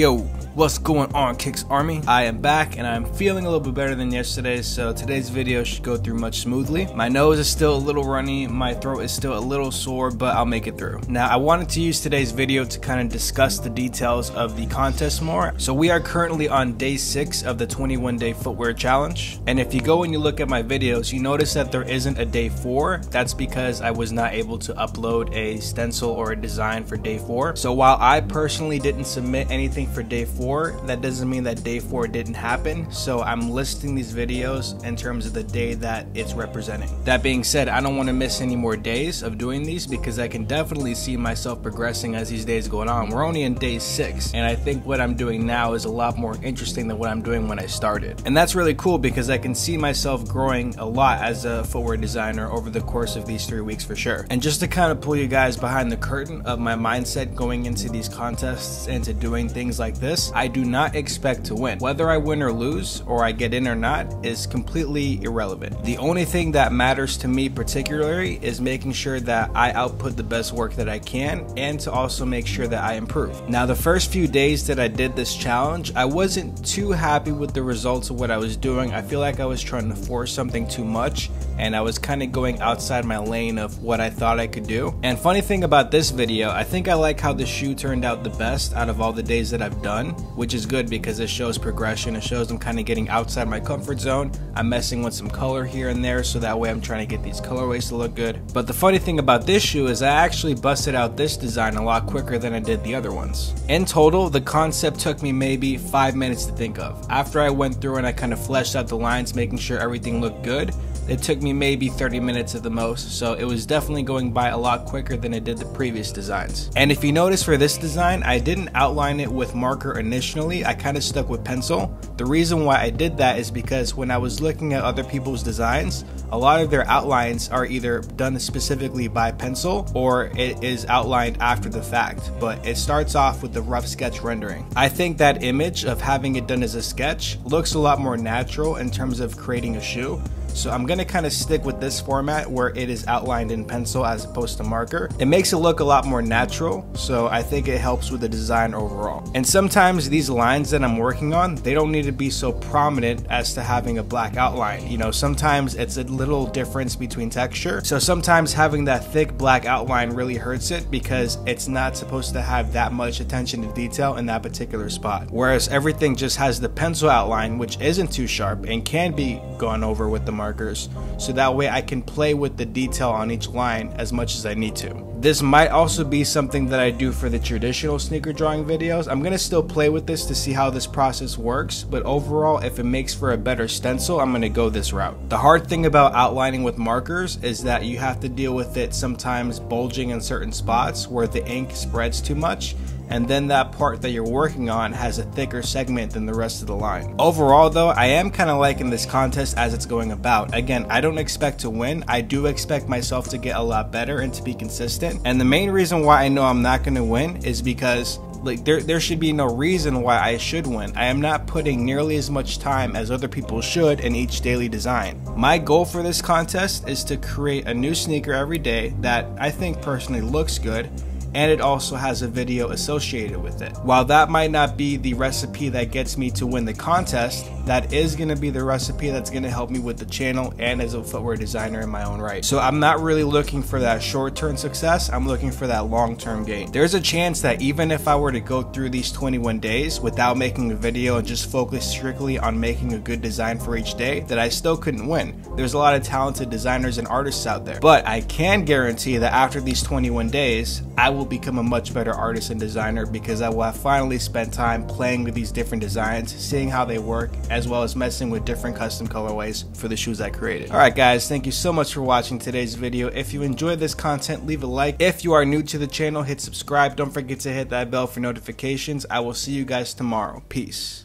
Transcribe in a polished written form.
Yo, what's going on, Kicks Army? I am back and I'm feeling a little bit better than yesterday, so today's video should go through much smoothly. My nose is still a little runny, my throat is still a little sore, but I'll make it through. Now, I wanted to use today's video to kind of discuss the details of the contest more. So we are currently on day 6 of the 21-day footwear challenge, and if you go and you look at my videos, you notice that there isn't a day 4. That's because I was not able to upload a stencil or a design for day 4. So while I personally didn't submit anything for day 4, that doesn't mean that day 4 didn't happen. So I'm listing these videos in terms of the day that it's representing. That being said, I don't want to miss any more days of doing these because I can definitely see myself progressing as these days go on. We're only in day 6, and I think what I'm doing now is a lot more interesting than what I'm doing when I started. And that's really cool because I can see myself growing a lot as a footwear designer over the course of these 3 weeks for sure. And just to kind of pull you guys behind the curtain of my mindset going into these contests and to doing things like this, I do not expect to win. Whether I win or lose, or I get in or not, is completely irrelevant. The only thing that matters to me particularly is making sure that I output the best work that I can, and to also make sure that I improve. Now, the first few days that I did this challenge, I wasn't too happy with the results of what I was doing. I feel like I was trying to force something too much, and I was kind of going outside my lane of what I thought I could do. And funny thing about this video, I think I like how the shoe turned out the best out of all the days that I've done, which is good because it shows progression. It shows I'm kind of getting outside my comfort zone. I'm messing with some color here and there, so that way I'm trying to get these colorways to look good. But the funny thing about this shoe is I actually busted out this design a lot quicker than I did the other ones. In total, the concept took me maybe 5 minutes to think of. After I went through and I kind of fleshed out the lines, making sure everything looked good, it took me maybe 30 minutes at the most, so it was definitely going by a lot quicker than it did the previous designs. And if you notice for this design, I didn't outline it with marker initially, I kind of stuck with pencil. The reason why I did that is because when I was looking at other people's designs, a lot of their outlines are either done specifically by pencil or it is outlined after the fact, but it starts off with the rough sketch rendering. I think that image of having it done as a sketch looks a lot more natural in terms of creating a shoe. So I'm gonna kind of stick with this format where it is outlined in pencil as opposed to marker. It makes it look a lot more natural, so I think it helps with the design overall. And sometimes these lines that I'm working on, they don't need to be so prominent as to having a black outline. You know, sometimes it's a little difference between texture. So sometimes having that thick black outline really hurts it because it's not supposed to have that much attention to detail in that particular spot. Whereas everything just has the pencil outline, which isn't too sharp and can be gone over with the markers, so that way I can play with the detail on each line as much as I need to. This might also be something that I do for the traditional sneaker drawing videos. I'm gonna still play with this to see how this process works, but overall, if it makes for a better stencil, I'm gonna go this route. The hard thing about outlining with markers is that you have to deal with it sometimes bulging in certain spots where the ink spreads too much, and then that part that you're working on has a thicker segment than the rest of the line. Overall though, I am kind of liking this contest as it's going about. Again, I don't expect to win. I do expect myself to get a lot better and to be consistent. And the main reason why I know I'm not going to win is because there should be no reason why I should win. I am not putting nearly as much time as other people should in each daily design. My goal for this contest is to create a new sneaker every day that I think personally looks good, and it also has a video associated with it. While that might not be the recipe that gets me to win the contest, that is going to be the recipe that's going to help me with the channel and as a footwear designer in my own right. So I'm not really looking for that short-term success, I'm looking for that long-term gain. There's a chance that even if I were to go through these 21 days without making a video and just focus strictly on making a good design for each day, that I still couldn't win. There's a lot of talented designers and artists out there, but I can guarantee that after these 21 days, I will become a much better artist and designer because I will have finally spent time playing with these different designs, seeing how they work, as well as messing with different custom colorways for the shoes I created. Alright guys, thank you so much for watching today's video. If you enjoyed this content, leave a like. If you are new to the channel, hit subscribe. Don't forget to hit that bell for notifications. I will see you guys tomorrow. Peace.